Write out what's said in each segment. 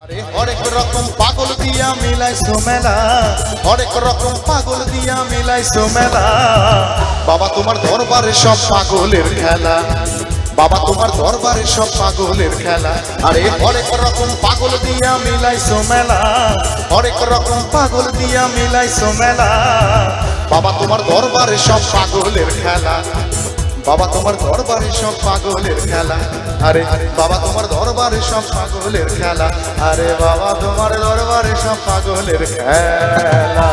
अरे हरेक रकम पागल दिया मिलाइছো मेला हरेक रकम पागल दिया मिलाइছো मेला बाबा तुम्हार दरबारे सब पागलेर खेला बाबा तुम्हार दरबारे सब पागलेर खेला अरे हरेक रकम पागल दिया मिलाइছো मेला हरेक रकम पागल दिया मिलाइছো मेला बाबा तुम्हार दरबारे सब पागलेर खेला बाबा तुम्हार दरबारे सब पागलेर खेला अरे बाबा तुम्हार दरबारे सब पागलेर खेला अरे बाबा तुम्हार दरबारे सब पागलेर खेला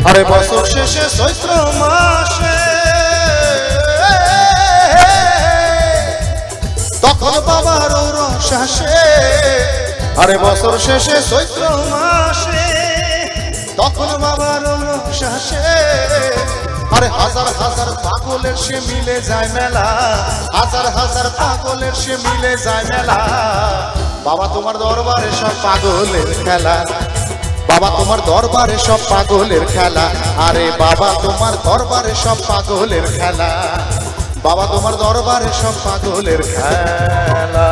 अरे बছর শেষে চৈত্র মাসে তখন বাবার রস আসে আরে বছর শেষে চৈত্র মাসে তখন বাবার রস আসে আরে হাজার হাজার পাগলের সে মিলে যায় মেলা হাজার হাজার পাগলের সে মিলে যায় মেলা বাবা তোমার দরবারে সব পাগলের খেলা बाबा तुम्हार दरबारे सब पागलेर खेला अरे बाबा तुम्हार दरबारे सब पागलेर खेला बाबा तुम्हार दरबारे सब पागलेर खेला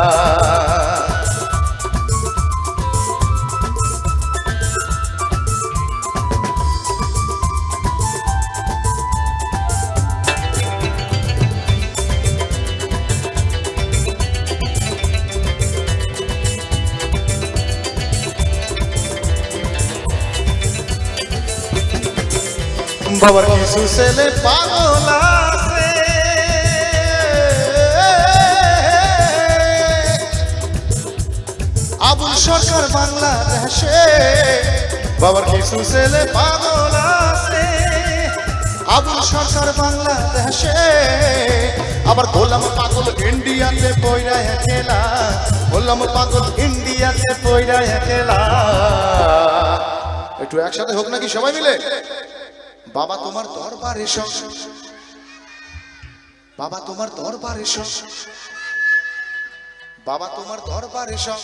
बाबर किसु सेले पागल आछे आबुल सरकार बांग्लादेशे बाबर किसु सेले पागल आछे आबुल सरकार बांग्लादेशे आबार गोलाम पागल इंडियाते पइरा एकेला गोलाम पागल इंडियाते पइरा एकेला एकटु एकसाथे होक नाकि सबाई मिले बाबा तुम्हार दरबारे सब बाबा तुम्हार दरबारे सब बाबा तुम्हार दरबारे सब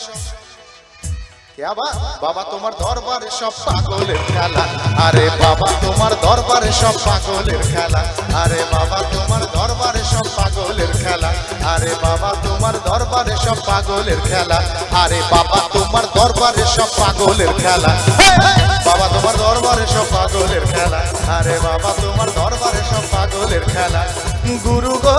क्या बाबा तुम्हार दरबारे सब पागलेर खेला अरे बाबा तुम्हार दरबारे सब पागलेर खेला अरे बाबा तुम्हार दरबारे सब पागलेर खेला अरे बाबा तुम्हार दरबारे सब पागलेर खेला अरे बाबा तुम्हार दरबारे सब पागलेर खेला बाबा तुम्हार दरबारे सब पागलेर खेला अरे बाबा तुम्हार दरबारे सब पागलेर खेला गुरु गो